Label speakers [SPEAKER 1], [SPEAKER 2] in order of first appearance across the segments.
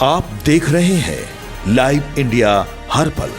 [SPEAKER 1] आप देख रहे हैं लाइव इंडिया हर पल।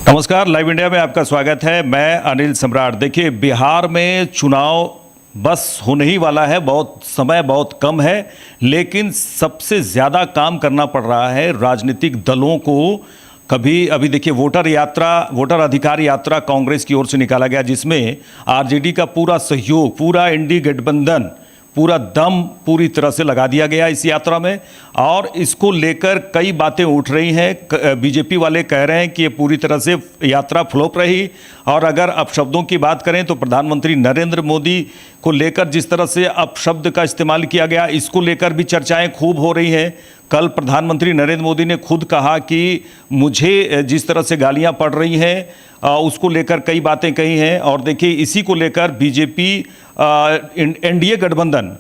[SPEAKER 2] नमस्कार, लाइव इंडिया में आपका स्वागत है। मैं अनिल सम्राट। देखिए, बिहार में चुनाव बस होने ही वाला है, बहुत समय बहुत कम है, लेकिन सबसे ज़्यादा काम करना पड़ रहा है राजनीतिक दलों को। अभी देखिए, वोटर अधिकार यात्रा कांग्रेस की ओर से निकाला गया, जिसमें आरजेडी का पूरा सहयोग, पूरा इंडी गठबंधन, पूरा दम पूरी तरह से लगा दिया गया इस यात्रा में। और इसको लेकर कई बातें उठ रही हैं। बीजेपी वाले कह रहे हैं कि ये पूरी तरह से यात्रा फ्लॉप रही। और अगर अपशब्दों की बात करें तो प्रधानमंत्री नरेंद्र मोदी को लेकर जिस तरह से अपशब्द का इस्तेमाल किया गया, इसको लेकर भी चर्चाएं खूब हो रही हैं। कल प्रधानमंत्री नरेंद्र मोदी ने खुद कहा कि मुझे जिस तरह से गालियां पड़ रही हैं उसको लेकर कई बातें कही हैं। और देखिए, इसी को लेकर बीजेपी एनडीए गठबंधन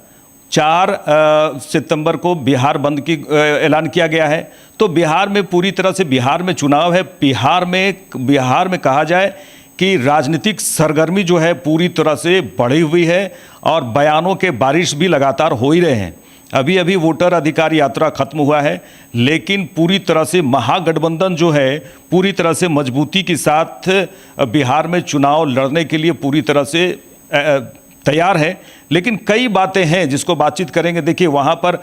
[SPEAKER 2] 4 सितंबर को बिहार बंद की ऐलान किया गया है। तो बिहार में पूरी तरह से बिहार में चुनाव है। बिहार में कहा जाए कि राजनीतिक सरगर्मी जो है पूरी तरह से बढ़ी हुई है और बयानों के बारिश भी लगातार हो ही रहे हैं। अभी वोटर अधिकार यात्रा खत्म हुआ है, लेकिन पूरी तरह से महागठबंधन जो है पूरी तरह से मजबूती के साथ बिहार में चुनाव लड़ने के लिए पूरी तरह से तैयार है। लेकिन कई बातें हैं जिसको बातचीत करेंगे। देखिए, वहाँ पर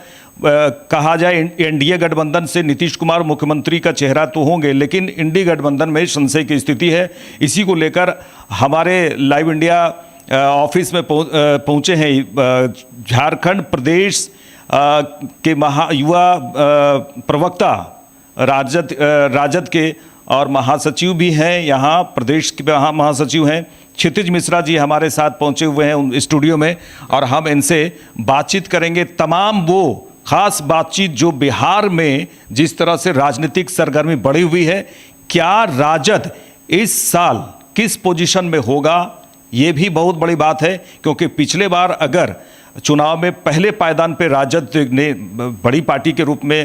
[SPEAKER 2] कहा जाए एनडीए गठबंधन से नीतीश कुमार मुख्यमंत्री का चेहरा तो होंगे, लेकिन इंडी गठबंधन में संशय की स्थिति है। इसी को लेकर हमारे लाइव इंडिया ऑफिस में पहुँचे हैं झारखंड प्रदेश के युवा प्रवक्ता राजद के और महासचिव भी हैं, यहाँ प्रदेश के महासचिव हैं क्षितिज मिश्रा जी हमारे साथ पहुँचे हुए हैं स्टूडियो में। और हम इनसे बातचीत करेंगे, तमाम वो खास बातचीत जो बिहार में जिस तरह से राजनीतिक सरगर्मी बढ़ी हुई है। क्या राजद इस साल किस पोजीशन में होगा, ये भी बहुत बड़ी बात है, क्योंकि पिछले बार अगर चुनाव में पहले पायदान पे राजद ने बड़ी पार्टी के रूप में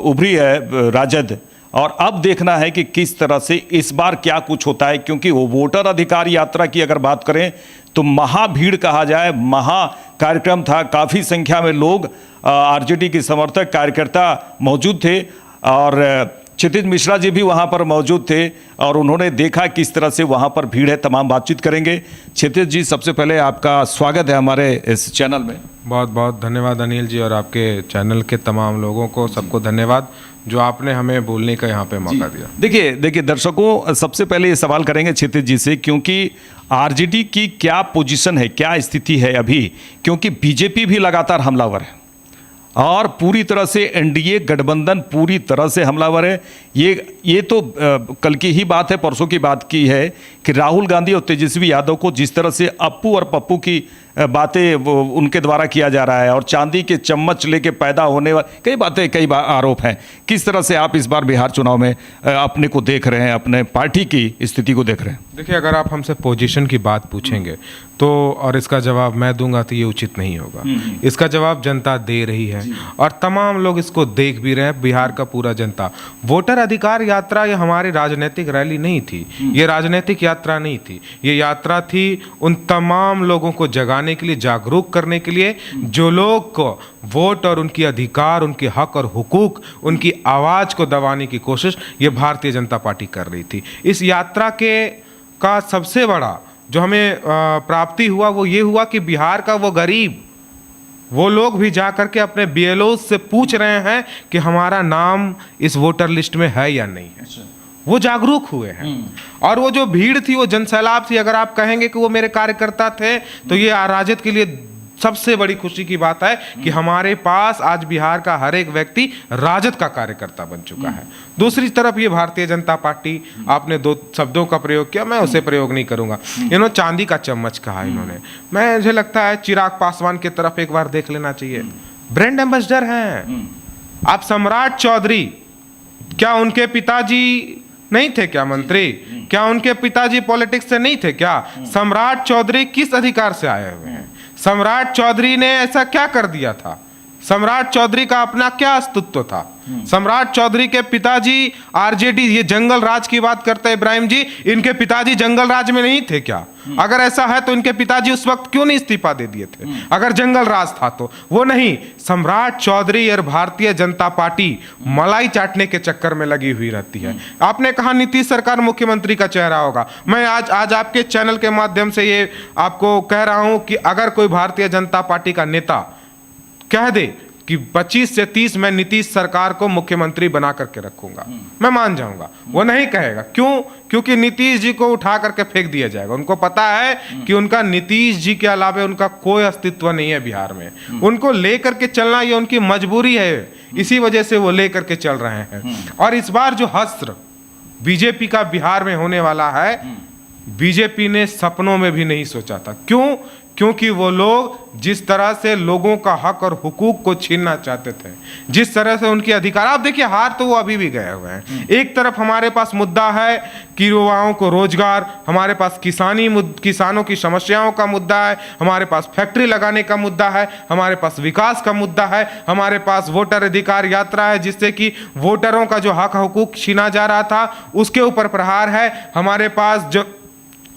[SPEAKER 2] उभरी है राजद, और अब देखना है कि किस तरह से इस बार क्या कुछ होता है। क्योंकि वो वोटर अधिकार यात्रा की अगर बात करें तो महाभीड़ कहा जाए, महा कार्यक्रम था। काफ़ी संख्या में लोग आरजेडी के समर्थक कार्यकर्ता मौजूद थे और क्षितिज मिश्रा जी भी वहाँ पर मौजूद थे और उन्होंने देखा किस तरह से वहाँ पर भीड़ है। तमाम बातचीत करेंगे। क्षितिज जी, सबसे पहले आपका स्वागत है हमारे इस चैनल में।
[SPEAKER 3] बहुत बहुत धन्यवाद अनिल जी, और आपके चैनल के तमाम लोगों को, सबको धन्यवाद जो आपने हमें बोलने का यहाँ पे मौका दिया।
[SPEAKER 2] देखिए दर्शकों, सबसे पहले ये सवाल करेंगे क्षितिज जी से, क्योंकि आरजेडी की क्या पोजीशन है, क्या स्थिति है अभी, क्योंकि बीजेपी भी लगातार हमलावर है और पूरी तरह से एनडीए गठबंधन पूरी तरह से हमलावर है। ये तो कल की ही बात है, परसों की बात की है कि राहुल गांधी और तेजस्वी यादव को जिस तरह से अप्पू और पप्पू की बातें उनके द्वारा किया जा रहा है और चांदी के चम्मच लेके पैदा होने वाली कई आरोप हैं। किस तरह से आप इस बार बिहार चुनाव में अपने को देख रहे हैं, अपने पार्टी की स्थिति को देख रहे हैं?
[SPEAKER 3] देखिए, अगर आप हमसे पोजीशन की बात पूछेंगे तो, और इसका जवाब मैं दूंगा तो ये उचित नहीं होगा। इसका जवाब जनता दे रही है और तमाम लोग इसको देख भी रहे हैं, बिहार का पूरा जनता। वोटर अधिकार यात्रा ये हमारी राजनीतिक रैली नहीं थी, ये राजनीतिक यात्रा नहीं थी, ये यात्रा थी उन तमाम लोगों को जगाने के लिए, जागरूक करने के लिए, जो लोग को वोट और उनकी अधिकार, उनके हक और हुकूक, उनकी आवाज को दबाने की कोशिश ये भारतीय जनता पार्टी कर रही थी। इस यात्रा का सबसे बड़ा जो हमें प्राप्ति हुआ वो ये हुआ कि बिहार का वो गरीब, वो लोग भी जा करके अपने बीएलओ से पूछ रहे हैं कि हमारा नाम इस वोटर लिस्ट में है या नहीं है। वो जागरूक हुए हैं और वो जो भीड़ थी वो जनसैलाब थी। अगर आप कहेंगे कि वो मेरे कार्यकर्ता थे तो ये राजद के लिए सबसे बड़ी खुशी की बात है कि हमारे पास आज बिहार का हर एक व्यक्ति राजद का कार्यकर्ता बन चुका है। दूसरी तरफ ये भारतीय जनता पार्टी, आपने 2 शब्दों का प्रयोग किया, मैं उसे प्रयोग नहीं करूंगा। इन्होंने चांदी का चम्मच कहा इन्होंने। मुझे लगता है चिराग पासवान की तरफ एक बार देख लेना चाहिए। ब्रांड एम्बेसडर हैं। आप सम्राट चौधरी, क्या उनके पिताजी नहीं थे क्या मंत्री? क्या उनके पिताजी पॉलिटिक्स से नहीं थे क्या? सम्राट चौधरी किस अधिकार से आए हुए हैं? सम्राट चौधरी ने ऐसा क्या कर दिया था? सम्राट चौधरी का अपना क्या अस्तित्व था? सम्राट चौधरी के पिताजी आरजेडी, ये जंगल राज की बात करते हैं इब्राहिम जी, इनके पिताजी जंगल राज में नहीं थे क्या? अगर ऐसा है तो इनके पिताजी उस वक्त क्यों नहीं इस्तीफा दे दिए थे? अगर जंगल राज था तो वो नहीं। सम्राट चौधरी और भारतीय जनता पार्टी मलाई चाटने के चक्कर में लगी हुई रहती है। आपने कहा नीतीश सरकार मुख्यमंत्री का चेहरा होगा। मैं आज आपके चैनल के माध्यम से ये आपको कह रहा हूं कि अगर कोई भारतीय जनता पार्टी का नेता कह दे कि 25 से 30 मैं नीतीश सरकार को मुख्यमंत्री बना करके रखूंगा, मैं मान जाऊंगा। वो नहीं कहेगा। क्यों? क्योंकि नीतीश जी को उठा करके फेंक दिया जाएगा। उनको पता है कि उनका नीतीश जी के अलावा उनका कोई अस्तित्व नहीं है बिहार में। उनको लेकर के चलना ये उनकी मजबूरी है, इसी वजह से वो लेकर के चल रहे हैं। और इस बार जो हश्र बीजेपी का बिहार में होने वाला है, बीजेपी ने सपनों में भी नहीं सोचा था। क्यों? क्योंकि वो लोग जिस तरह से लोगों का हक और हुकूक को छीनना चाहते थे, जिस तरह से उनके अधिकार, आप देखिए हार तो वो अभी भी गए हुए हैं। एक तरफ हमारे पास मुद्दा है कि युवाओं को रोजगार, हमारे पास किसानों की समस्याओं का मुद्दा है, हमारे पास फैक्ट्री लगाने का मुद्दा है, हमारे पास विकास का मुद्दा है, हमारे पास वोटर अधिकार यात्रा है जिससे कि वोटरों का जो हक हुकूक छीना जा रहा था उसके ऊपर प्रहार है, हमारे पास जो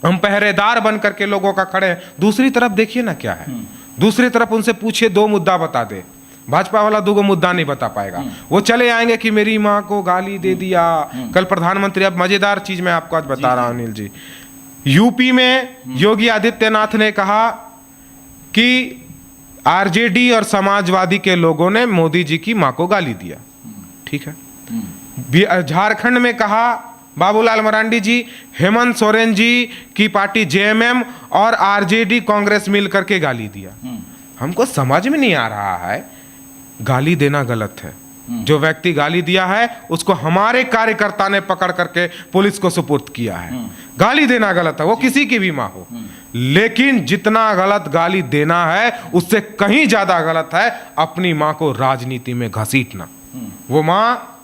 [SPEAKER 3] हम पहरेदार बन करके लोगों का खड़े हैं। दूसरी तरफ देखिए ना क्या है, दूसरी तरफ उनसे पूछिए 2 मुद्दा बता दे। भाजपा वाला 2 मुद्दा नहीं बता पाएगा। वो चले आएंगे कि मेरी माँ को गाली दे दिया कल प्रधानमंत्री। अब मजेदार चीज मैं आपको आज बता रहा हूं अनिल जी, यूपी में योगी आदित्यनाथ ने कहा कि आरजेडी और समाजवादी के लोगों ने मोदी जी की माँ को गाली दिया। ठीक है। झारखंड में कहा बाबूलाल मरांडी जी, हेमंत सोरेन जी की पार्टी जेएमएम और आरजेडी कांग्रेस मिल करके गाली दिया। हमको समझ में नहीं आ रहा है, गाली देना गलत है। जो व्यक्ति गाली दिया है उसको हमारे कार्यकर्ता ने पकड़ करके पुलिस को सुपुर्द किया है। गाली देना गलत है, वो किसी की भी माँ हो। लेकिन जितना गलत गाली देना है उससे कहीं ज्यादा गलत है अपनी माँ को राजनीति में घसीटना। वो माँ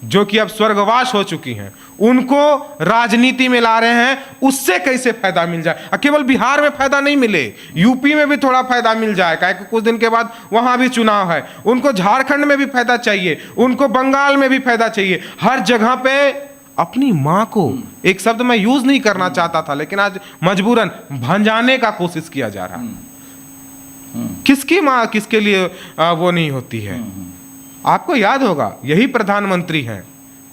[SPEAKER 3] जो कि अब स्वर्गवास हो चुकी हैं, उनको राजनीति में ला रहे हैं। उससे कैसे फायदा मिल जाए? केवल बिहार में फायदा नहीं मिले, यूपी में भी थोड़ा फायदा मिल जाए, क्योंकि कुछ दिन के बाद वहां भी चुनाव है। उनको झारखंड में भी फायदा चाहिए, उनको बंगाल में भी फायदा चाहिए। हर जगह पे अपनी माँ को, एक शब्द मैं यूज नहीं करना चाहता था लेकिन आज मजबूरन, भंजाने का कोशिश किया जा रहा है। किसकी माँ किसके लिए वो नहीं होती है? आपको याद होगा यही प्रधानमंत्री हैं,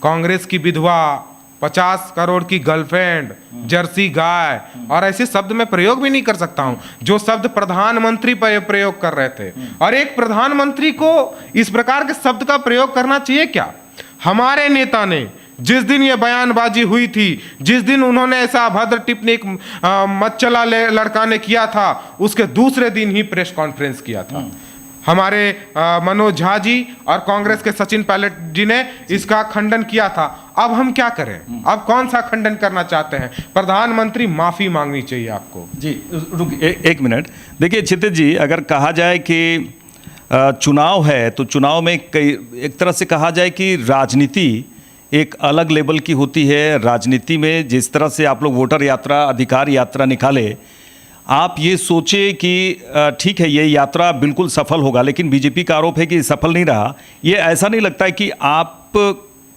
[SPEAKER 3] कांग्रेस की विधवा, 50 करोड़ की गर्लफ्रेंड, जर्सी गाय, और ऐसे शब्द मैं प्रयोग भी नहीं कर सकता हूं जो शब्द प्रधानमंत्री पर प्रयोग कर रहे थे। और एक प्रधानमंत्री को इस प्रकार के शब्द का प्रयोग करना चाहिए क्या? हमारे नेता ने जिस दिन ये बयानबाजी हुई थी, जिस दिन उन्होंने ऐसा अभद्र टिप्पणी मच्चला लड़का ने किया था, उसके दूसरे दिन ही प्रेस कॉन्फ्रेंस किया था। हमारे मनोज झा जी और कांग्रेस के सचिन पायलट जी ने इसका खंडन किया था। अब हम क्या करें? अब कौन सा खंडन करना चाहते हैं? प्रधानमंत्री माफी मांगनी चाहिए आपको।
[SPEAKER 2] जी रुकिए एक मिनट। देखिए क्षितिज जी, अगर कहा जाए कि चुनाव है तो चुनाव में एक तरह से कहा जाए कि राजनीति एक अलग लेवल की होती है। राजनीति में जिस तरह से आप लोग वोटर यात्रा, अधिकार यात्रा निकाले, आप ये सोचे कि ठीक है ये यात्रा बिल्कुल सफल होगा, लेकिन बीजेपी का आरोप है कि सफल नहीं रहा। ये ऐसा नहीं लगता है कि आप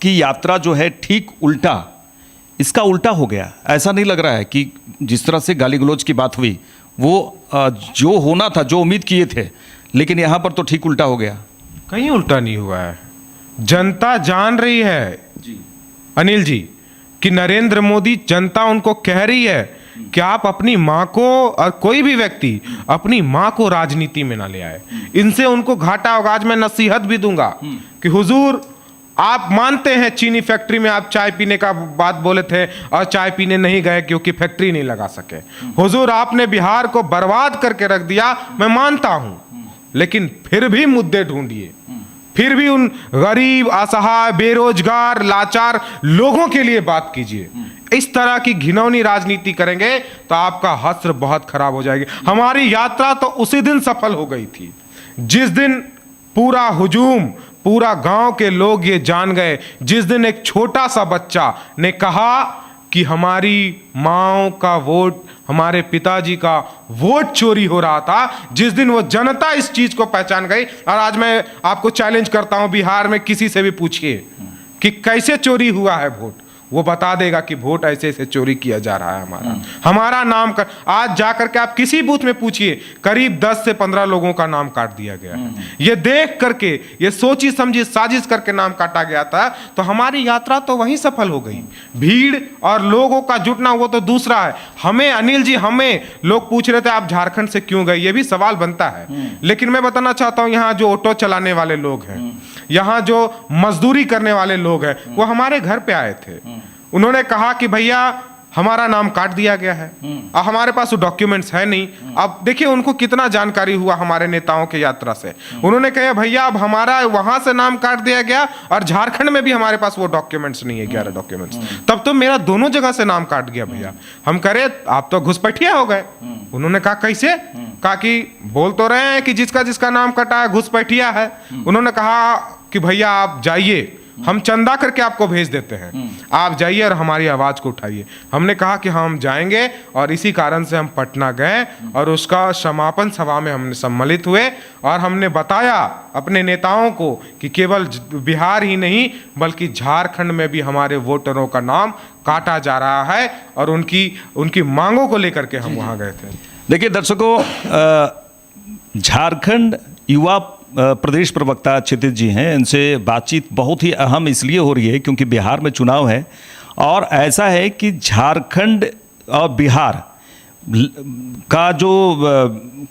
[SPEAKER 2] की यात्रा जो है ठीक उल्टा, इसका उल्टा हो गया? ऐसा नहीं लग रहा है कि जिस तरह से गाली गलौज की बात हुई वो जो होना था, जो उम्मीद किए थे, लेकिन यहाँ पर तो ठीक उल्टा हो गया?
[SPEAKER 3] कहीं उल्टा नहीं हुआ है। जनता जान रही है जी अनिल जी कि नरेंद्र मोदी, जनता उनको कह रही है कि आप अपनी माँ को, और कोई भी व्यक्ति अपनी माँ को राजनीति में ना ले आए। इनसे उनको घाटा होगा। आज मैं नसीहत भी दूंगा कि हुजूर, आप मानते हैं चीनी फैक्ट्री में आप चाय पीने का बात बोले थे और चाय पीने नहीं गए क्योंकि फैक्ट्री नहीं लगा सके। हुजूर, आपने बिहार को बर्बाद करके रख दिया, मैं मानता हूं, लेकिन फिर भी मुद्दे ढूंढिए, फिर भी उन गरीब, असहाय, बेरोजगार, लाचार लोगों के लिए बात कीजिए। इस तरह की घिनौनी राजनीति करेंगे तो आपका हश्र बहुत खराब हो जाएगी। हमारी यात्रा तो उसी दिन सफल हो गई थी जिस दिन पूरा हुजूम, पूरा गांव के लोग ये जान गए जिस दिन एक छोटा सा बच्चा ने कहा कि हमारी माँ का वोट, हमारे पिताजी का वोट चोरी हो रहा था। जिस दिन वो जनता इस चीज को पहचान गई, और आज मैं आपको चैलेंज करता हूं, बिहार में किसी से भी पूछिए कि कैसे चोरी हुआ है वोट, वो बता देगा कि वोट ऐसे ऐसे चोरी किया जा रहा है हमारा नाम कर। आज जाकर के आप किसी बूथ में पूछिए, करीब 10 से 15 लोगों का नाम काट दिया गया है। ये देख करके, ये सोची समझी साजिश करके नाम काटा गया था। तो हमारी यात्रा तो वहीं सफल हो गई। भीड़ और लोगों का जुटना वो तो दूसरा है। हमें अनिल जी, हमें लोग पूछ रहे थे आप झारखंड से क्यों गए, ये भी सवाल बनता है। लेकिन मैं बताना चाहता हूं, यहाँ जो ऑटो चलाने वाले लोग हैं, यहाँ जो मजदूरी करने वाले लोग हैं, वो हमारे घर पे आए थे। उन्होंने कहा कि भैया हमारा नाम काट दिया गया है और हमारे पास वो डॉक्यूमेंट्स है नहीं। अब देखिए उनको कितना जानकारी हुआ हमारे नेताओं के यात्रा से। उन्होंने कहा भैया अब हमारा वहां से नाम काट दिया गया और झारखंड में भी हमारे पास वो डॉक्यूमेंट्स नहीं है, 11 डॉक्यूमेंट्स। तब तो मेरा दोनों जगह से नाम काट गया भैया। हम करे आप तो घुसपैठिया हो गए। उन्होंने कहा कैसे? कहा कि बोल तो रहे हैं कि जिसका जिसका नाम कटा है घुसपैठिया है। उन्होंने कहा कि भैया आप जाइए, हम चंदा करके आपको भेज देते हैं, आप जाइए और हमारी आवाज को उठाइए। हमने कहा कि हम जाएंगे और इसी कारण से हम पटना गए और उसका समापन सभा में हमने सम्मिलित हुए और हमने बताया अपने नेताओं को कि केवल बिहार ही नहीं बल्कि झारखंड में भी हमारे वोटरों का नाम काटा जा रहा है और उनकी मांगों को लेकर के हम वहां गए थे।
[SPEAKER 2] देखिए दर्शकों, झारखंड युवा प्रदेश प्रवक्ता क्षितिज जी हैं, इनसे बातचीत बहुत ही अहम इसलिए हो रही है क्योंकि बिहार में चुनाव है और ऐसा है कि झारखंड और बिहार का जो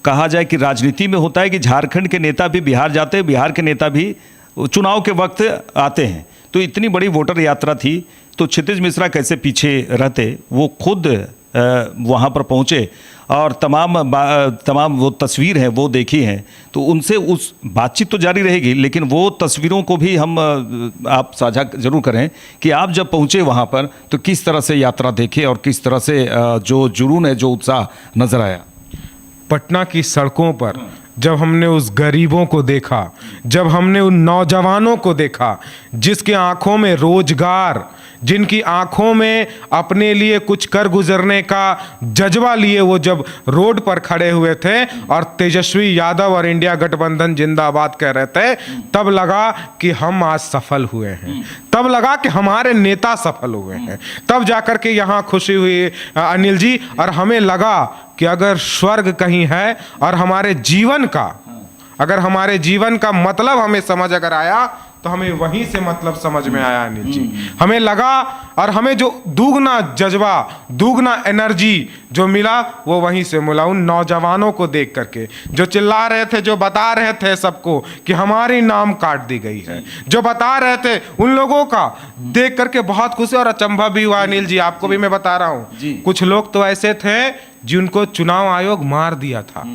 [SPEAKER 2] कहा जाए कि राजनीति में होता है कि झारखंड के नेता भी बिहार जाते हैं, बिहार के नेता भी चुनाव के वक्त आते हैं। तो इतनी बड़ी वोटर यात्रा थी तो क्षितिज मिश्रा कैसे पीछे रहते, वो खुद वहाँ पर पहुँचे और तमाम वो तस्वीर है वो देखी हैं। तो उनसे उस बातचीत तो जारी रहेगी लेकिन वो तस्वीरों को भी हम आप साझा जरूर करें कि आप जब पहुँचे वहाँ पर तो किस तरह से यात्रा देखे और किस तरह से जो जुनून है, जो उत्साह नजर आया।
[SPEAKER 3] पटना की सड़कों पर जब हमने उस गरीबों को देखा, जब हमने उन नौजवानों को देखा जिसके आंखों में रोजगार, जिनकी आंखों में अपने लिए कुछ कर गुजरने का जज्बा लिए वो जब रोड पर खड़े हुए थे और तेजस्वी यादव और इंडिया गठबंधन जिंदाबाद कह रहे थे, तब लगा कि हम आज सफल हुए हैं, तब लगा कि हमारे नेता सफल हुए हैं। तब जाकर के यहाँ खुशी हुई अनिल जी, और हमें लगा कि अगर स्वर्ग कहीं है और हमारे जीवन का मतलब हमें समझ अगर आया तो हमें वहीं से मतलब समझ में आया अनिल जी। हमें लगा और हमें जो दुगना जज्बा, दुगना एनर्जी जो मिला वो वहीं से मिला उन नौजवानों को देख करके जो चिल्ला रहे थे, जो बता रहे थे सबको कि हमारी नाम काट दी गई है, जो बता रहे थे, उन लोगों का देख करके बहुत खुशी और अचंभा भी हुआ अनिल जी। आपको भी मैं बता रहा हूँ, कुछ लोग तो ऐसे थे जिनको चुनाव आयोग मार दिया था,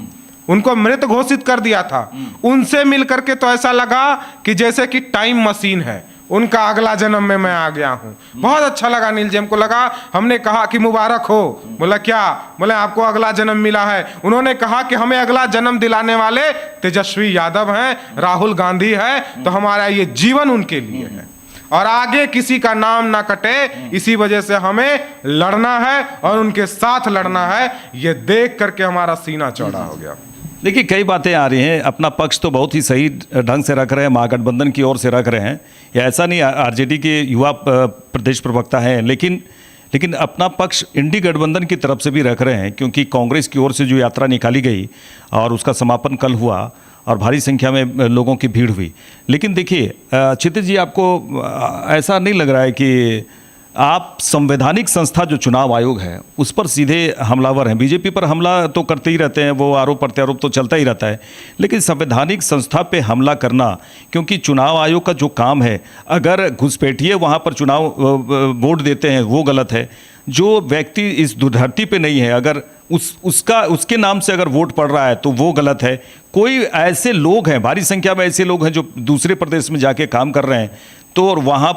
[SPEAKER 3] उनको मृत घोषित कर दिया था। उनसे मिल करके तो ऐसा लगा कि जैसे कि टाइम मशीन है, उनका अगला जन्म में मैं आ गया हूँ। बहुत अच्छा लगा अनिल जी, हमको लगा, हमने कहा कि मुबारक हो। बोला क्या? बोले आपको अगला जन्म मिला है। उन्होंने कहा कि हमें अगला जन्म दिलाने वाले तेजस्वी यादव हैं, राहुल गांधी है, तो हमारा ये जीवन उनके लिए है और आगे किसी का नाम ना कटे, इसी वजह से हमें लड़ना है और उनके साथ लड़ना है। ये देख करके हमारा सीना चौड़ा हो गया।
[SPEAKER 2] देखिए कई बातें आ रही हैं, अपना पक्ष तो बहुत ही सही ढंग से रख रहे हैं, महागठबंधन की ओर से रख रहे हैं, या ऐसा नहीं आरजेडी के युवा प्रदेश प्रवक्ता हैं, लेकिन अपना पक्ष इंडी गठबंधन की तरफ से भी रख रहे हैं क्योंकि कांग्रेस की ओर से जो यात्रा निकाली गई और उसका समापन कल हुआ और भारी संख्या में लोगों की भीड़ हुई। लेकिन देखिए क्षितिज जी, आपको ऐसा नहीं लग रहा है कि आप संवैधानिक संस्था जो चुनाव आयोग है उस पर सीधे हमलावर हैं? बीजेपी पर हमला तो करते ही रहते हैं, वो आरोप प्रत्यारोप तो चलता ही रहता है, लेकिन संवैधानिक संस्था पे हमला करना, क्योंकि चुनाव आयोग का जो काम है, अगर घुसपैठिए वहाँ पर चुनाव वोट देते हैं वो गलत है। जो व्यक्ति इस धरती पे नहीं है, अगर उसके नाम से अगर वोट पड़ रहा है तो वो गलत है। कोई ऐसे लोग हैं, भारी संख्या में ऐसे लोग हैं जो दूसरे प्रदेश में जाके काम कर रहे हैं, तो वहाँ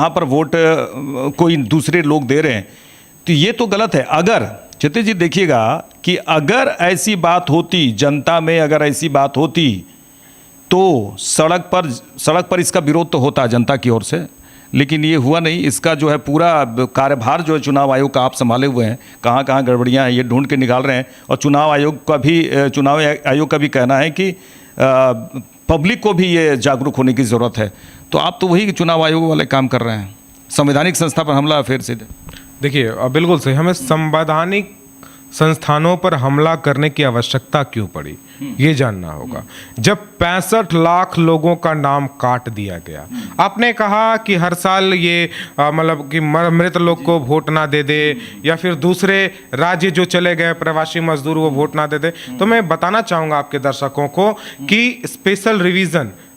[SPEAKER 2] पर वोट कोई दूसरे लोग दे रहे हैं, तो ये तो गलत है। अगर क्षितिज जी देखिएगा कि अगर ऐसी बात होती जनता में, अगर ऐसी बात होती तो सड़क पर इसका विरोध तो होता है जनता की ओर से, लेकिन ये हुआ नहीं। इसका जो है पूरा कार्यभार जो है चुनाव आयोग का आप संभाले हुए हैं, कहाँ कहाँ गड़बड़ियाँ हैं ये ढूंढ के निकाल रहे हैं। और चुनाव आयोग का भी कहना है कि पब्लिक को भी ये जागरूक होने की ज़रूरत है। तो आप तो वही चुनाव आयोग वाले काम कर रहे हैं, संवैधानिक संस्था पर हमला फिर से।
[SPEAKER 3] देखिए बिल्कुल सही, हमें संवैधानिक संस्थानों पर हमला करने की आवश्यकता क्यों पड़ी ये जानना होगा। जब 65 लाख लोगों का नाम काट दिया गया, आपने कहा कि हर साल ये मतलब कि मृत लोग को वोट ना दे दे, या फिर दूसरे राज्य जो चले गए प्रवासी मजदूर वो वोट ना दे दे, तो मैं बताना चाहूँगा आपके दर्शकों को कि स्पेशल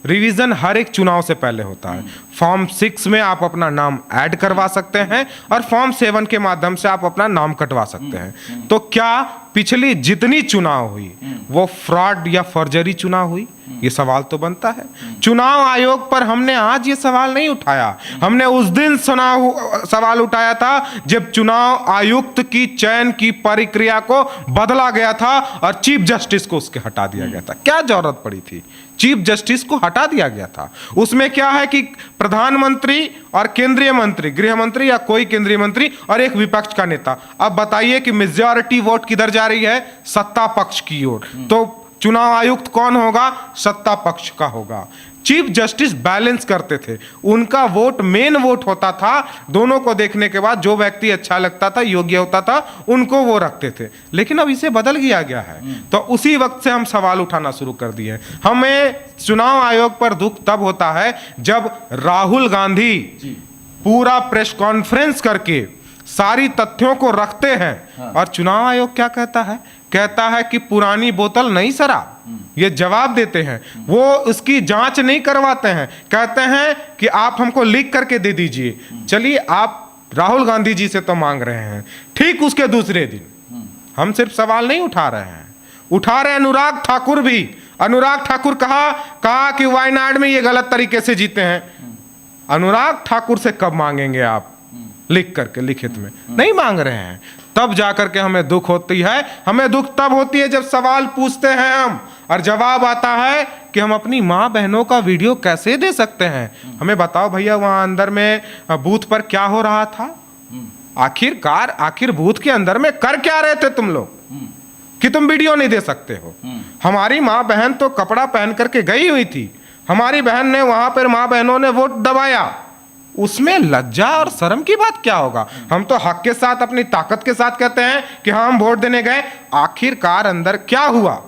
[SPEAKER 3] रिवीजन हर एक चुनाव से पहले होता है। फॉर्म 6 में आप अपना नाम ऐड करवा सकते हैं और फॉर्म 7 के माध्यम से आप अपना नाम कटवा सकते हैं। तो क्या पिछली जितनी चुनाव हुई वो फ्रॉड या फर्जरी चुनाव हुई? ये सवाल तो बनता है। चुनाव आयोग पर हमने आज ये सवाल नहीं उठाया, हमने उस दिन सवाल उठाया था जब चुनाव आयुक्त की चयन की प्रक्रिया को बदला गया था और चीफ जस्टिस को उसके हटा दिया गया था। क्या जरूरत पड़ी थी? चीफ जस्टिस को हटा दिया गया था। उसमें क्या है कि प्रधानमंत्री और केंद्रीय मंत्री, गृह मंत्री या कोई केंद्रीय मंत्री और एक विपक्ष का नेता। अब बताइए कि मेजॉरिटी वोट किधर जा रही है? सत्ता पक्ष की ओर। तो चुनाव आयुक्त कौन होगा? सत्ता पक्ष का होगा। चीफ जस्टिस बैलेंस करते थे, उनका वोट मेन वोट होता था। दोनों को देखने के बाद जो व्यक्ति अच्छा लगता था, योग्य होता था, उनको वो रखते थे। लेकिन अब इसे बदल दिया गया है। तो उसी वक्त से हम सवाल उठाना शुरू कर दिए। हमें चुनाव आयोग पर दुख तब होता है जब राहुल गांधी पूरा प्रेस कॉन्फ्रेंस करके सारी तथ्यों को रखते हैं और चुनाव आयोग क्या कहता है कि पुरानी बोतल नई शराब। ये जवाब देते हैं, वो उसकी जांच नहीं करवाते हैं, कहते हैं कि आप हमको लीक करके दे दीजिए। चलिए, आप राहुल गांधी जी से तो मांग रहे हैं, ठीक उसके दूसरे दिन हम सिर्फ सवाल नहीं उठा रहे हैं अनुराग ठाकुर भी। अनुराग ठाकुर कहा कि वायनाड में ये गलत तरीके से जीते हैं। अनुराग ठाकुर से कब मांगेंगे आप लिख करके? लिखित में नहीं मांग रहे हैं। तब जाकर के हमें दुख होती है। हमें दुख तब होती है जब सवाल पूछते हैं हम और जवाब आता है कि हम अपनी माँ बहनों का वीडियो कैसे दे सकते हैं। हमें बताओ भैया, वहां अंदर में बूथ पर क्या हो रहा था? आखिर बूथ के अंदर में कर क्या रहे थे तुम लोग कि तुम वीडियो नहीं दे सकते हो? हमारी माँ बहन तो कपड़ा पहन करके गई हुई थी, हमारी बहन ने वहां पर माँ बहनों ने वोट दबाया, उसमें लज्जा और शर्म की बात क्या होगा? हम तो हक के साथ, अपनी ताकत के साथ कहते हैं कि हाँ हम वोट देने गए। आखिरकार अंदर क्या हुआ?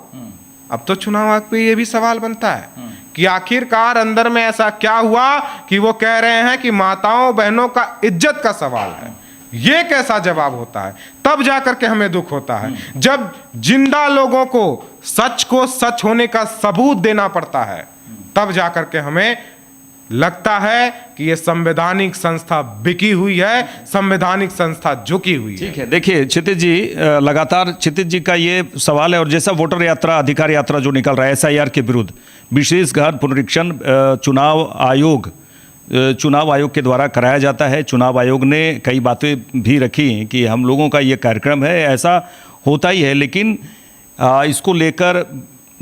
[SPEAKER 3] अब तो चुनाव आयोग पे ये भी सवाल बनता है कि आखिरकार अंदर में ऐसा क्या हुआ कि वो कह रहे हैं कि माताओं बहनों का इज्जत का सवाल है। ये कैसा जवाब होता है? तब जाकर के हमें दुख होता है जब जिंदा लोगों को सच होने का सबूत देना पड़ता है। तब जाकर के हमें लगता है कि ये संवैधानिक संस्था बिकी हुई है, संवैधानिक संस्था झुकी हुई है।
[SPEAKER 2] ठीक है, देखिए क्षितिज जी, लगातार क्षितिज जी का ये सवाल है। और जैसा वोटर यात्रा, अधिकार यात्रा जो निकल रहा है SIR के विरुद्ध, विशेष गहन पुनरीक्षण चुनाव आयोग के द्वारा कराया जाता है। चुनाव आयोग ने कई बातें भी रखी कि हम लोगों का ये कार्यक्रम है, ऐसा होता ही है। लेकिन इसको लेकर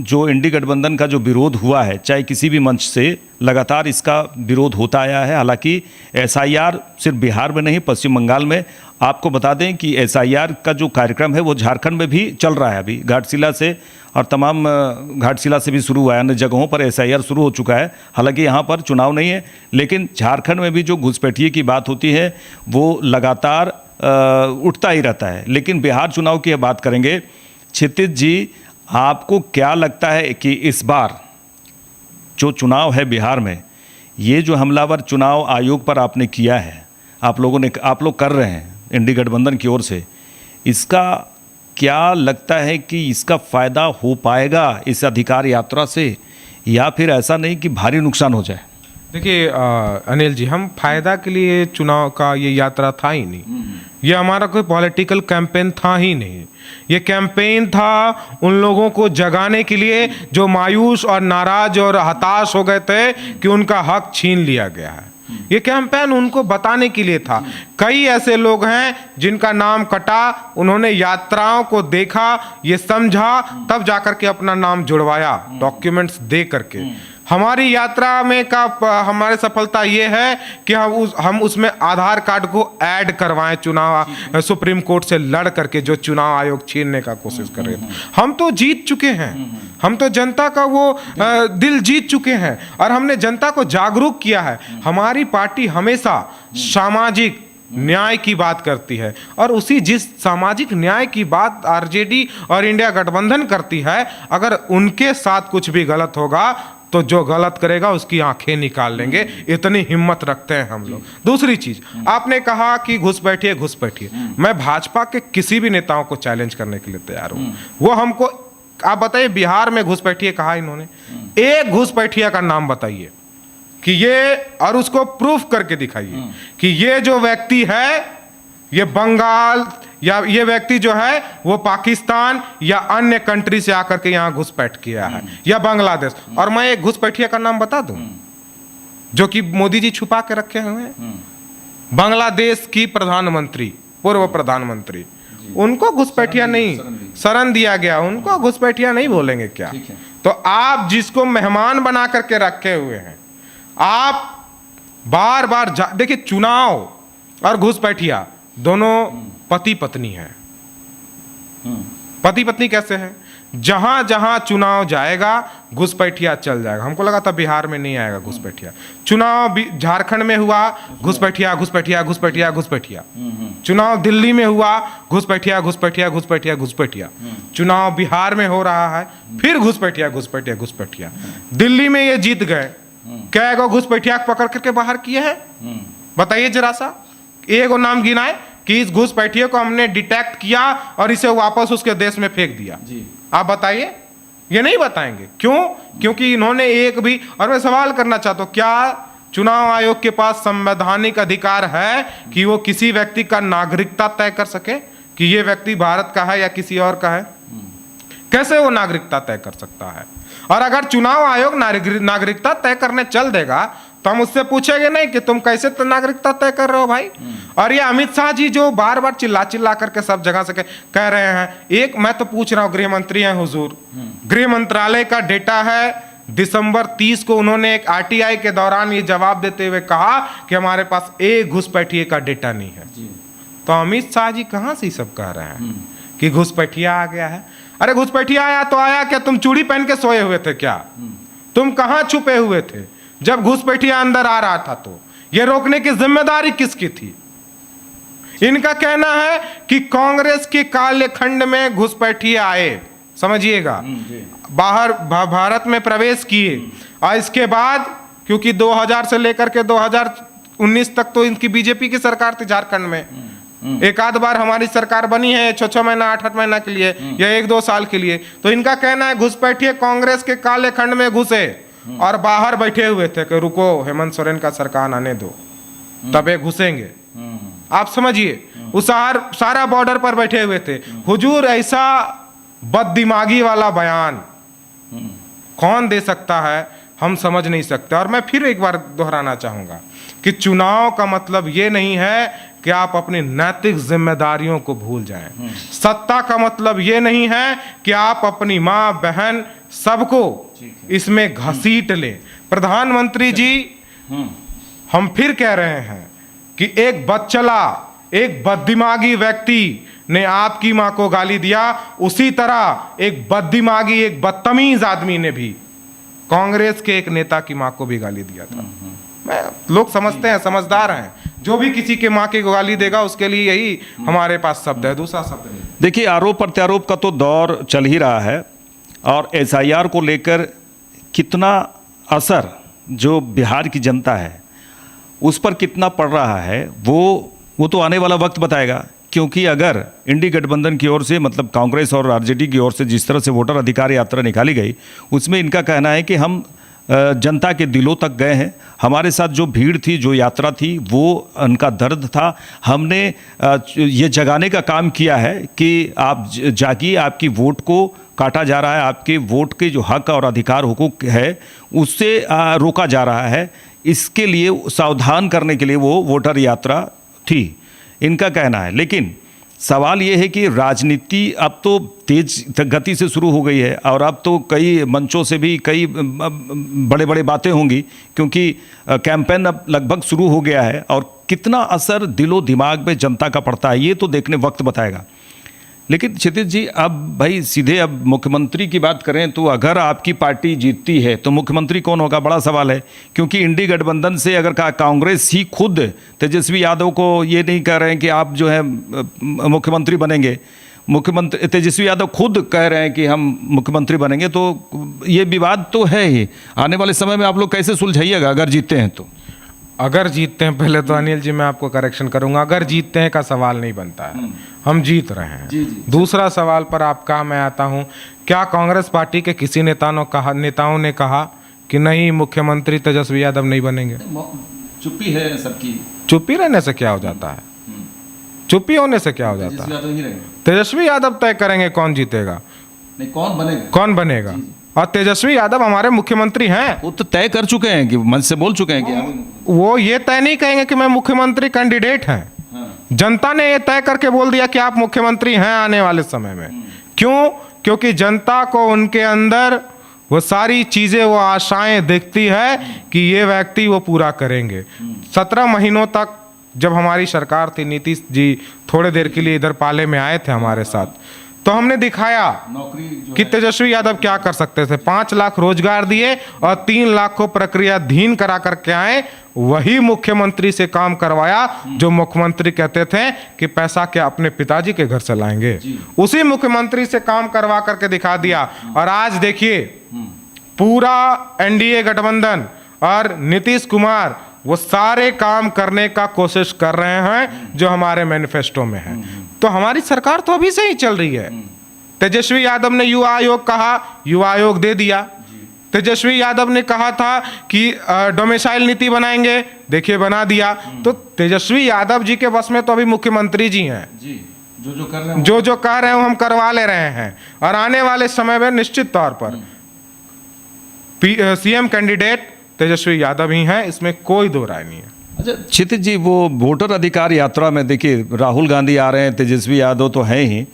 [SPEAKER 2] जो इंडी गठबंधन का जो विरोध हुआ है, चाहे किसी भी मंच से, लगातार इसका विरोध होता आया है। हालांकि SIR सिर्फ बिहार में नहीं, पश्चिम बंगाल में, आपको बता दें कि SIR का जो कार्यक्रम है वो झारखंड में भी चल रहा है। अभी घाटशिला से और तमाम घाटशिला से भी शुरू हुआ है, अन्य जगहों पर SIR शुरू हो चुका है। हालांकि यहाँ पर चुनाव नहीं है, लेकिन झारखंड में भी जो घुसपैठिए की बात होती है वो लगातार उठता ही रहता है। लेकिन बिहार चुनाव की बात करेंगे। क्षितिज जी, आपको क्या लगता है कि इस बार जो चुनाव है बिहार में, ये जो हमलावर चुनाव आयोग पर आपने किया है, आप लोग कर रहे हैं इंडी गठबंधन की ओर से, इसका क्या लगता है कि इसका फ़ायदा हो पाएगा इस अधिकार यात्रा से, या फिर ऐसा नहीं कि भारी नुकसान हो जाए?
[SPEAKER 3] देखिए अनिल जी, हम फायदा के लिए चुनाव का ये यात्रा था ही नहीं। ये हमारा कोई पॉलिटिकल कैंपेन था ही नहीं। ये कैंपेन था उन लोगों को जगाने के लिए जो मायूस और नाराज और हताश हो गए थे कि उनका हक छीन लिया गया है। ये कैंपेन उनको बताने के लिए था। कई ऐसे लोग हैं जिनका नाम कटा, उन्होंने यात्राओं को देखा, ये समझा, तब जाकर के अपना नाम जुड़वाया डॉक्यूमेंट्स दे करके। हमारी यात्रा में हमारी सफलता ये है कि हम उसमें आधार कार्ड को ऐड करवाएं, चुनाव सुप्रीम कोर्ट से लड़ करके जो चुनाव आयोग छीनने का कोशिश कर रहे थे। हम तो जीत चुके हैं, हम तो जनता का वो दिल जीत चुके हैं और हमने जनता को जागरूक किया है। हमारी पार्टी हमेशा सामाजिक न्याय की बात करती है और उसी जिस सामाजिक न्याय की बात आरजेडी और इंडिया गठबंधन करती है, अगर उनके साथ कुछ भी गलत होगा तो जो गलत करेगा उसकी आंखें निकाल लेंगे, इतनी हिम्मत रखते हैं हम लोग। दूसरी चीज, आपने कहा कि घुस बैठिए। मैं भाजपा के किसी भी नेताओं को चैलेंज करने के लिए तैयार हूं। वो हमको, आप बताइए, बिहार में घुसपैठिए कहा इन्होंने? एक घुसपैठिया का नाम बताइए कि ये, और उसको प्रूफ करके दिखाइए कि ये जो व्यक्ति है ये बंगाल या ये व्यक्ति जो है वो पाकिस्तान या अन्य कंट्री से आकर के यहाँ घुसपैठ किया है या बांग्लादेश। और मैं एक घुसपैठिया का नाम बता दूं जो कि मोदी जी छुपा के रखे हुए हैं, बांग्लादेश की प्रधानमंत्री, पूर्व प्रधानमंत्री, उनको घुसपैठिया नहीं शरण दिया गया, उनको घुसपैठिया नहीं बोलेंगे क्या? तो आप जिसको मेहमान बना करके रखे हुए हैं, आप बार बार देखिए, चुनाव और घुसपैठिया दोनों पति पत्नी है। पति पत्नी कैसे है? जहां जहां चुनाव जाएगा घुसपैठिया चल जाएगा। हमको लगा था बिहार में नहीं आएगा घुसपैठिया। चुनाव झारखंड में हुआ, घुसपैठिया घुसपैठिया घुसपैठिया घुसपैठिया। चुनाव दिल्ली में हुआ, घुसपैठिया घुसपैठिया घुसपैठिया घुसपैठिया। चुनाव बिहार में हो रहा है, फिर घुसपैठिया घुसपैठिया घुसपैठिया। दिल्ली में ये जीत गए, क्या गो घुसपैठिया पकड़ करके बाहर किए हैं? बताइए जरा सा, एगो नाम गिनाए कि इस घुसपैठिए को हमने डिटेक्ट किया और इसे वापस उसके देश में फेंक दिया। आप बताइए, ये नहीं बताएंगे। क्यों? क्योंकि इन्होंने एक भी, और मैं सवाल करना चाहता हूं, क्या चुनाव आयोग के पास संवैधानिक अधिकार है कि वो किसी व्यक्ति का नागरिकता तय कर सके कि ये व्यक्ति भारत का है या किसी और का है? कैसे वो नागरिकता तय कर सकता है? और अगर चुनाव आयोग नागरिकता तय करने चल देगा तो हम उससे पूछेंगे नहीं कि तुम कैसे नागरिकता तय कर रहे हो भाई। और ये अमित शाह जी जो बार बार चिल्ला करके सब जगह से कह रहे हैं, एक मैं तो पूछ रहा हूं, गृह मंत्री हैं हुजूर, गृह मंत्रालय का डेटा है दिसंबर 30 को उन्होंने एक आरटीआई के दौरान ये जवाब देते हुए कहा कि हमारे पास एक घुसपैठिए का डेटा नहीं है। तो अमित शाह जी कहां से सब कह रहे हैं कि घुसपैठिया आ गया है? अरे घुसपैठिया आया तो आया क्या? तुम चूड़ी पहन के सोए हुए थे क्या? तुम कहां छुपे हुए थे जब घुसपैठिया अंदर आ रहा था? तो ये रोकने की जिम्मेदारी किसकी थी? इनका कहना है कि कांग्रेस के काले खंड में घुसपैठिए आए, समझिएगा, बाहर भारत में प्रवेश किए, और इसके बाद क्योंकि 2000 से लेकर के 2019 तक तो इनकी बीजेपी की सरकार थी झारखंड में, एक आध बार हमारी सरकार बनी है 6-6 महीना 8-8 महीना के लिए या 1-2 साल के लिए। तो इनका कहना है घुसपैठिए कांग्रेस के काले खंड में घुसे और बाहर बैठे हुए थे कि रुको हेमंत सोरेन का सरकार आने दो तब ये घुसेंगे। आप समझिए, उस सारा बॉर्डर पर बैठे हुए थे। हुजूर, ऐसा बददिमागी वाला बयान कौन दे सकता है? हम समझ नहीं सकते। और मैं फिर एक बार दोहराना चाहूंगा कि चुनाव का मतलब ये नहीं है कि आप अपनी नैतिक जिम्मेदारियों को भूल जाएं। सत्ता का मतलब ये नहीं है कि आप अपनी माँ बहन सबको इसमें घसीट लें। प्रधानमंत्री जी, हम फिर कह रहे हैं कि एक बदचला, एक बददिमागी व्यक्ति ने आपकी माँ को गाली दिया, उसी तरह एक बददिमागी, एक बदतमीज आदमी ने भी कांग्रेस के एक नेता की माँ को भी गाली दिया था। लोग समझते हैं, समझदार हैं, जो भी किसी के माँ की गाली देगा उसके लिए यही हमारे पास शब्द है, दूसरा शब्द नहीं।
[SPEAKER 2] देखिए, आरोप प्रत्यारोप का तो दौर चल ही रहा है और एसआईआर को लेकर कितना असर जो बिहार की जनता है उस पर कितना पड़ रहा है वो तो आने वाला वक्त बताएगा। क्योंकि अगर इंडी गठबंधन की ओर से, मतलब कांग्रेस और आरजेडी की ओर से जिस तरह से वोटर अधिकार यात्रा निकाली गई, उसमें इनका कहना है कि हम जनता के दिलों तक गए हैं। हमारे साथ जो भीड़ थी, जो यात्रा थी, वो उनका दर्द था। हमने ये जगाने का काम किया है कि आप जागिए, आपकी वोट को काटा जा रहा है, आपके वोट के जो हक और अधिकार हुकूक है उससे रोका जा रहा है। इसके लिए सावधान करने के लिए वो वोटर यात्रा थी, इनका कहना है। लेकिन सवाल ये है कि राजनीति अब तो तेज गति से शुरू हो गई है और अब तो कई मंचों से भी कई बड़े बड़े बातें होंगी, क्योंकि कैंपेन अब लगभग शुरू हो गया है और कितना असर दिलो दिमाग में जनता का पड़ता है ये तो देखने वक्त बताएगा। लेकिन क्षितिज जी, अब भाई सीधे अब मुख्यमंत्री की बात करें तो अगर आपकी पार्टी जीतती है तो मुख्यमंत्री कौन होगा, बड़ा सवाल है। क्योंकि इंडी गठबंधन से अगर कांग्रेस ही खुद तेजस्वी यादव को ये नहीं कह रहे हैं कि आप जो है मुख्यमंत्री बनेंगे, मुख्यमंत्री तेजस्वी यादव खुद कह रहे हैं कि हम मुख्यमंत्री बनेंगे, तो ये विवाद तो है ही। आने वाले समय में आप लोग कैसे सुलझाइएगा अगर जीतते हैं तो?
[SPEAKER 3] अगर जीतते हैं, पहले तो अनिल जी मैं आपको करेक्शन करूंगा, अगर जीतते हैं का सवाल नहीं बनता है, हम जीत रहे हैं।
[SPEAKER 2] जी, जी।
[SPEAKER 3] दूसरा सवाल पर आपका मैं आता हूं, क्या कांग्रेस पार्टी के किसी नेताओं ने कहा कि नहीं मुख्यमंत्री तेजस्वी यादव नहीं बनेंगे?
[SPEAKER 2] चुप्पी है सबकी।
[SPEAKER 3] चुप्पी रहने से क्या हो जाता है? चुप्पी होने से क्या हो जाता है? तेजस्वी यादव तय करेंगे कौन जीतेगा,
[SPEAKER 2] नहीं कौन बनेगा,
[SPEAKER 3] कौन बनेगा। और तेजस्वी यादव हमारे मुख्यमंत्री हैं,
[SPEAKER 2] वो तो तय कर चुके हैं कि मन से बोल चुके हैं कि
[SPEAKER 3] वो ये तय नहीं कहेंगे कि मैं मुख्यमंत्री कैंडिडेट हैं। जनता ने ये तय करके बोल दिया कि आप मुख्यमंत्री हैं आने वाले समय में। क्यों? क्योंकि जनता को उनके अंदर वो सारी चीजें, वो आशाएं दिखती है कि ये व्यक्ति वो पूरा करेंगे। 17 महीनों तक जब हमारी सरकार थी, नीतीश जी थोड़े देर के लिए इधर पाले में आए थे हमारे साथ, तो हमने दिखाया कि तेजस्वी यादव क्या कर सकते थे। 5 लाख रोजगार दिए और 3 लाख को प्रक्रियाधीन करा करके आए। वही मुख्यमंत्री से काम करवाया जो मुख्यमंत्री कहते थे कि पैसा क्या अपने पिताजी के घर से लाएंगे, उसी मुख्यमंत्री से काम करवा करके दिखा दिया। और आज देखिए पूरा एनडीए गठबंधन और नीतीश कुमार वो सारे काम करने का कोशिश कर रहे हैं जो हमारे मैनिफेस्टो में है। तो हमारी सरकार तो अभी से ही चल रही है। तेजस्वी यादव ने युवा आयोग कहा, युवा आयोग दे दिया। तेजस्वी यादव ने कहा था कि डोमिसाइल नीति बनाएंगे, देखिए बना दिया। तो तेजस्वी यादव जी के बस में तो अभी मुख्यमंत्री जी हैं, जो कह रहे हैं वो हम करवा ले रहे हैं। और आने वाले समय में निश्चित तौर पर सीएम कैंडिडेट तेजस्वी यादव ही हैं, इसमें कोई दो राय नहीं है।
[SPEAKER 2] अच्छा क्षितिज जी, वो वोटर अधिकार यात्रा में देखिए राहुल गांधी आ रहे हैं, तेजस्वी यादव तो हैं ही,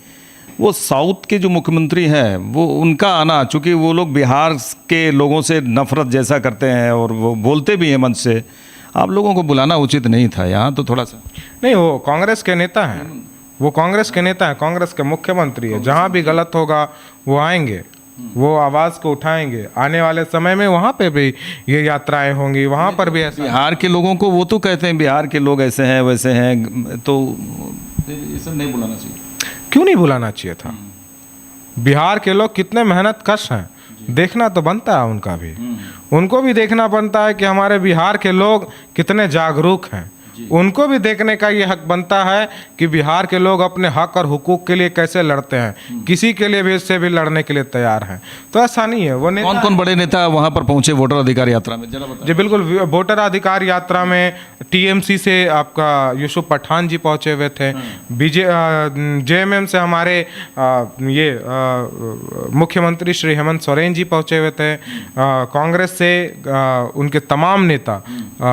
[SPEAKER 2] वो साउथ के जो मुख्यमंत्री हैं वो उनका आना, चूँकि वो लोग बिहार के लोगों से नफरत जैसा करते हैं और वो बोलते भी हैं मन से, आप लोगों को बुलाना उचित नहीं था यहाँ तो थोड़ा सा।
[SPEAKER 3] नहीं, वो कांग्रेस के नेता हैं, वो कांग्रेस के नेता हैं, कांग्रेस के मुख्यमंत्री है। जहाँ भी गलत होगा वो आएंगे, वो आवाज़ को उठाएंगे। आने वाले समय में वहाँ पे भी ये यात्राएं होंगी, वहाँ पर भी ऐसा।
[SPEAKER 2] बिहार के लोगों को वो तो कहते हैं बिहार के लोग ऐसे हैं वैसे हैं, तो ये सब नहीं बुलाना चाहिए।
[SPEAKER 3] क्यों नहीं बुलाना चाहिए था? बिहार के लोग कितने मेहनत कश हैं, देखना तो बनता है उनका भी। उनको भी देखना बनता है कि हमारे बिहार के लोग कितने जागरूक हैं। उनको भी देखने का ये हक बनता है कि बिहार के लोग अपने हक और हुकूक के लिए कैसे लड़ते हैं, किसी के लिए भी इससे भी लड़ने के लिए तैयार हैं। तो ऐसा नहीं है। वो
[SPEAKER 2] कौन कौन बड़े नेता वहां पर पहुंचे वोटर अधिकार यात्रा में, जरा बताएं।
[SPEAKER 3] जी बिल्कुल, वोटर अधिकार यात्रा में टीएमसी से आपका यूसुफ पठान जी पहुंचे हुए थे। जेएमएम से हमारे ये मुख्यमंत्री श्री हेमंत सोरेन जी पहुंचे हुए थे। कांग्रेस से उनके तमाम नेता,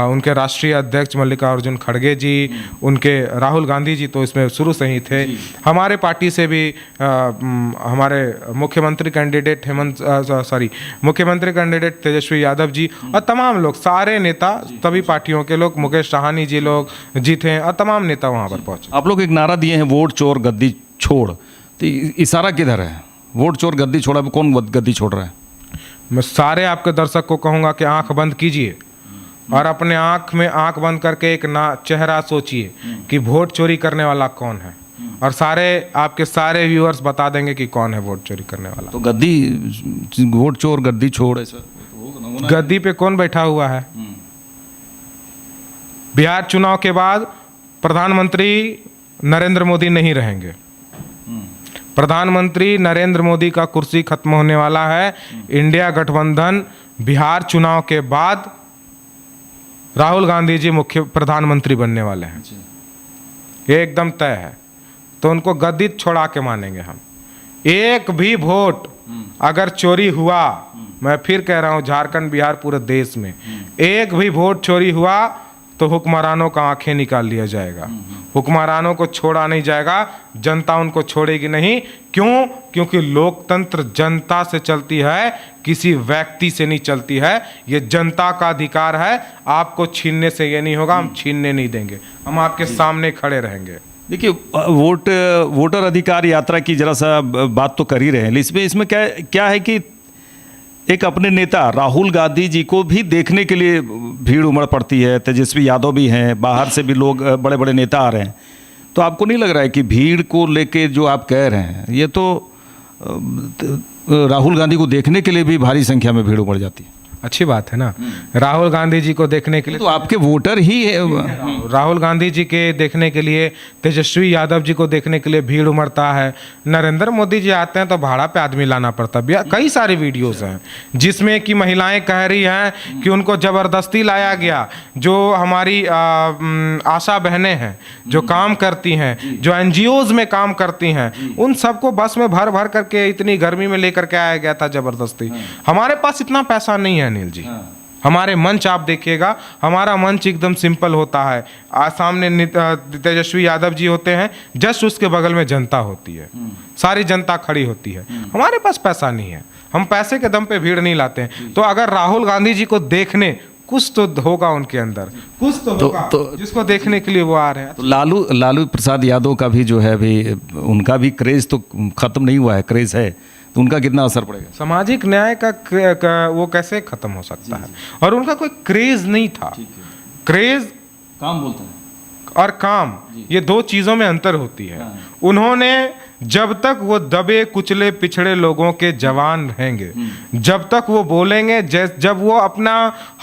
[SPEAKER 3] उनके राष्ट्रीय अध्यक्ष मल्लिकार्जुन खड़गे जी, उनके राहुल गांधी जी तो इसमें शुरू से ही थे। हमारे पार्टी से भी हमारे मुख्यमंत्री कैंडिडेट मुख्यमंत्री कैंडिडेट तेजस्वी यादव जी और तमाम लोग, सारे नेता, सभी पार्टियों के लोग, मुकेश साहनी जी लोग जी थे और तमाम नेता वहां पर पहुंचे।
[SPEAKER 2] आप लोग एक नारा दिए हैं वोट चोर गद्दी छोड़, तो इशारा किधर है? वोट चोर गद्दी छोड़ा, कौन गद्दी छोड़ रहा है?
[SPEAKER 3] मैं सारे आपके दर्शक को कहूंगा कि आंख बंद कीजिए और अपने आंख में आंख बंद करके एक चेहरा सोचिए कि वोट चोरी करने वाला कौन है, और सारे आपके सारे व्यूअर्स बता देंगे कि कौन है वोट चोरी करने वाला।
[SPEAKER 2] तो गद्दी, वोट चोर गद्दी छोड़, ऐसा
[SPEAKER 3] गद्दी पे कौन बैठा हुआ है? बिहार चुनाव के बाद प्रधानमंत्री नरेंद्र मोदी नहीं रहेंगे। प्रधानमंत्री नरेंद्र मोदी का कुर्सी खत्म होने वाला है। इंडिया गठबंधन बिहार चुनाव के बाद राहुल गांधी जी मुख्य प्रधानमंत्री बनने वाले हैं, ये एकदम तय है। तो उनको गद्दी छोड़ा के मानेंगे हम। एक भी वोट अगर चोरी हुआ, मैं फिर कह रहा हूं, झारखंड बिहार पूरे देश में एक भी वोट चोरी हुआ तो हुक्मरानों का आंखें निकाल लिया जाएगा। हुक्मरानों को छोड़ा नहीं जाएगा, जनता उनको छोड़ेगी नहीं। क्यों? क्योंकि लोकतंत्र जनता से चलती है, किसी व्यक्ति से नहीं चलती है। ये जनता का अधिकार है, आपको छीनने से ये नहीं होगा, हम छीनने नहीं देंगे, हम आपके सामने खड़े रहेंगे।
[SPEAKER 2] देखिए, वोटर अधिकार यात्रा की जरा सा बात तो कर ही रहे हैं, इसमें क्या है कि एक अपने नेता राहुल गांधी जी को भी देखने के लिए भीड़ उमड़ पड़ती है। तेजस्वी यादव भी हैं, बाहर से भी लोग, बड़े बड़े नेता आ रहे हैं। तो आपको नहीं लग रहा है कि भीड़ को लेके जो आप कह रहे हैं, ये तो राहुल गांधी को देखने के लिए भी भारी संख्या में भीड़ उमड़ जाती है?
[SPEAKER 3] अच्छी बात है ना, राहुल गांधी जी को देखने के लिए
[SPEAKER 2] तो आपके वोटर ही है।
[SPEAKER 3] राहुल गांधी जी के देखने के लिए, तेजस्वी यादव जी को देखने के लिए भीड़ उमड़ता है। नरेंद्र मोदी जी आते हैं तो भाड़ा पे आदमी लाना पड़ता है। कई सारी वीडियोस हैं जिसमें कि महिलाएं कह रही हैं कि उनको जबरदस्ती लाया गया। जो हमारी आशा बहनें हैं, जो काम करती हैं, जो एनजीओज में काम करती हैं, उन सबको बस में भर भर करके इतनी गर्मी में लेकर के आया गया था जबरदस्ती। हमारे पास इतना पैसा नहीं है अनिल जी। हमारे मंच आप देखिएगा, हमारा मंच एकदम सिंपल होता है। सामने तेजस्वी यादव जी होते हैं, जस्ट उसके बगल में जनता होती है, सारी जनता खड़ी होती है। हमारे पास पैसा नहीं है, हम पैसे के दम पे भीड़ नहीं लाते हैं। तो अगर राहुल गांधी जी को देखने, कुछ तो होगा उनके अंदर, कुछ तो होगा जिसको देखने के लिए वो आ रहे हैं।
[SPEAKER 2] तो लालू प्रसाद यादव का भी जो है अभी, उनका भी क्रेज तो खत्म नहीं हुआ है, क्रेज है, तो उनका कितना असर पड़ेगा?
[SPEAKER 3] सामाजिक न्याय का वो कैसे खत्म हो सकता है? और उनका कोई क्रेज नहीं था। क्रेज
[SPEAKER 2] काम बोलता है
[SPEAKER 3] और काम, ये दो चीजों में अंतर होती है। उन्होंने जब तक वो दबे कुचले पिछड़े लोगों के जवान रहेंगे, जब तक वो बोलेंगे, जब वो अपना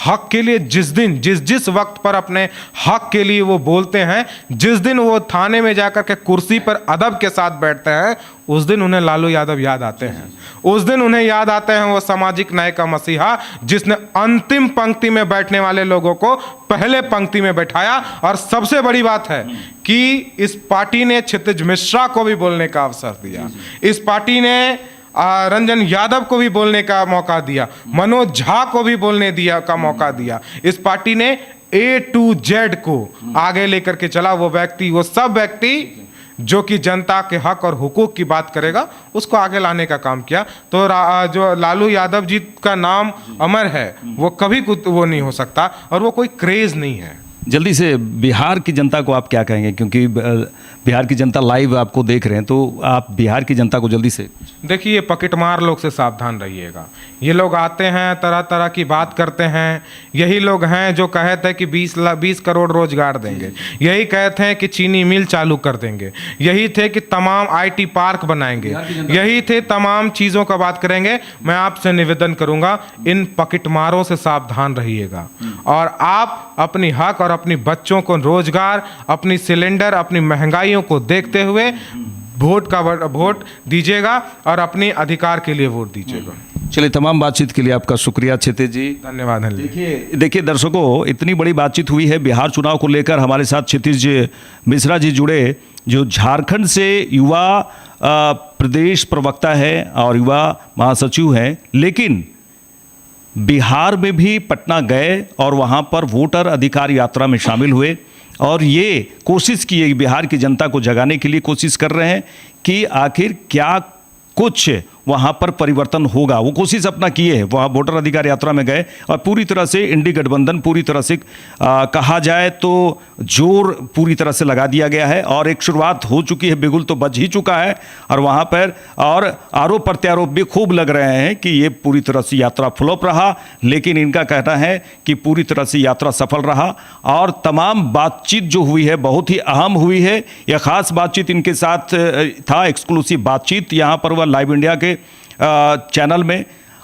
[SPEAKER 3] हक के लिए जिस वक्त पर अपने हक के लिए वो बोलते हैं, जिस दिन वो थाने में जाकर के कुर्सी पर अदब के साथ बैठते हैं, उस दिन उन्हें लालू यादव याद आते हैं। उस दिन उन्हें याद आते हैं वो सामाजिक न्याय का मसीहा, जिसने अंतिम पंक्ति में बैठने वाले लोगों को पहले पंक्ति में बैठाया। और सबसे बड़ी बात है कि इस पार्टी ने क्षितिज मिश्रा को भी बोलने का अवसर दिया, इस पार्टी ने रंजन यादव को भी बोलने का मौका दिया, मनोज झा को भी बोलने का मौका दिया। इस पार्टी ने A to Z को आगे लेकर के चला। वो सब व्यक्ति जो कि जनता के हक और हुकूक की बात करेगा, उसको आगे लाने का काम किया। तो जो लालू यादव जी का नाम अमर है, वो कभी वो नहीं हो सकता, और वो कोई क्रेज नहीं है।
[SPEAKER 2] जल्दी से बिहार की जनता को आप क्या कहेंगे, क्योंकि बिहार की जनता लाइव आपको देख रहे हैं, तो आप बिहार की जनता को जल्दी से
[SPEAKER 3] देखिए, पकेटमार लोग से सावधान रहिएगा। ये लोग आते हैं, तरह तरह की बात करते हैं। यही लोग हैं जो कहते हैं कि 20 करोड़ रोजगार देंगे, यही कहते हैं कि चीनी मिल चालू कर देंगे, यही थे कि तमाम IT पार्क बनाएंगे, यही थे तमाम चीज़ों का बात करेंगे। मैं आपसे निवेदन करूंगा, इन पकेटमारों से सावधान रहिएगा, और आप अपनी हक और अपनी बच्चों को रोजगार, अपनी सिलेंडर, अपनी महंगाइयों को देखते हुए वोट दीजिएगा, और अपने अधिकार के लिए वोट दीजिएगा।
[SPEAKER 2] चलिए, तमाम बातचीत के लिए आपका शुक्रिया क्षितिज जी।
[SPEAKER 3] धन्यवाद।
[SPEAKER 2] देखिए दर्शकों, इतनी बड़ी बातचीत हुई है बिहार चुनाव को लेकर। हमारे साथ क्षितिज मिश्रा जी जुड़े, जो झारखंड से युवा प्रदेश प्रवक्ता है और युवा महासचिव हैं, लेकिन बिहार में भी पटना गए और वहाँ पर वोटर अधिकार यात्रा में शामिल हुए, और ये कोशिश की है, बिहार की जनता को जगाने के लिए कोशिश कर रहे हैं कि आखिर क्या कुछ वहाँ पर परिवर्तन होगा। वो कोशिश अपना किए हैं, वहाँ वोटर अधिकार यात्रा में गए, और पूरी तरह से इंडी गठबंधन पूरी तरह से कहा जाए तो जोर पूरी तरह से लगा दिया गया है, और एक शुरुआत हो चुकी है, बिगुल तो बज ही चुका है, और वहाँ पर और आरोप प्रत्यारोप भी खूब लग रहे हैं कि ये पूरी तरह से यात्रा फ्लॉप रहा। लेकिन इनका कहना है कि पूरी तरह से यात्रा सफल रहा, और तमाम बातचीत जो हुई है बहुत ही अहम हुई है। यह खास बातचीत इनके साथ था, एक्सक्लूसिव बातचीत यहाँ पर वह लाइव इंडिया के चैनल में,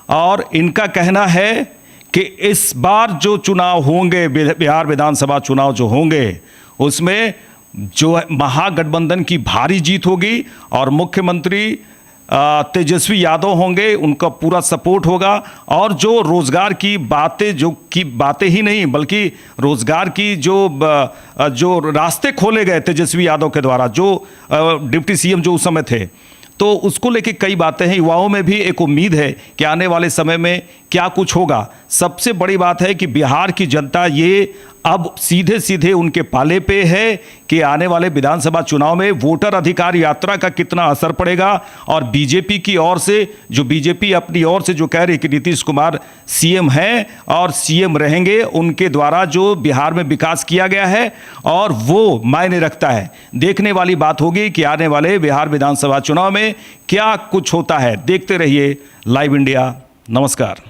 [SPEAKER 2] और इनका कहना है कि इस बार जो चुनाव होंगे, बिहार विधानसभा चुनाव जो होंगे, उसमें जो महागठबंधन की भारी जीत होगी, और मुख्यमंत्री तेजस्वी यादव होंगे, उनका पूरा सपोर्ट होगा। और जो रोजगार की बातें ही नहीं, बल्कि रोजगार की जो रास्ते खोले गए तेजस्वी यादव के द्वारा, जो डिप्टी CM जो उस समय थे, तो उसको लेके कई बातें हैं। युवाओं में भी एक उम्मीद है कि आने वाले समय में क्या कुछ होगा। सबसे बड़ी बात है कि बिहार की जनता ये अब सीधे सीधे उनके पाले पे है कि आने वाले विधानसभा चुनाव में वोटर अधिकार यात्रा का कितना असर पड़ेगा। और बीजेपी की ओर से जो बीजेपी अपनी ओर से जो कह रही है कि नीतीश कुमार सीएम हैं और सीएम रहेंगे, उनके द्वारा जो बिहार में विकास किया गया है और वो मायने रखता है। देखने वाली बात होगी कि आने वाले बिहार विधानसभा चुनाव में क्या कुछ होता है। देखते रहिए लाइव इंडिया। नमस्कार।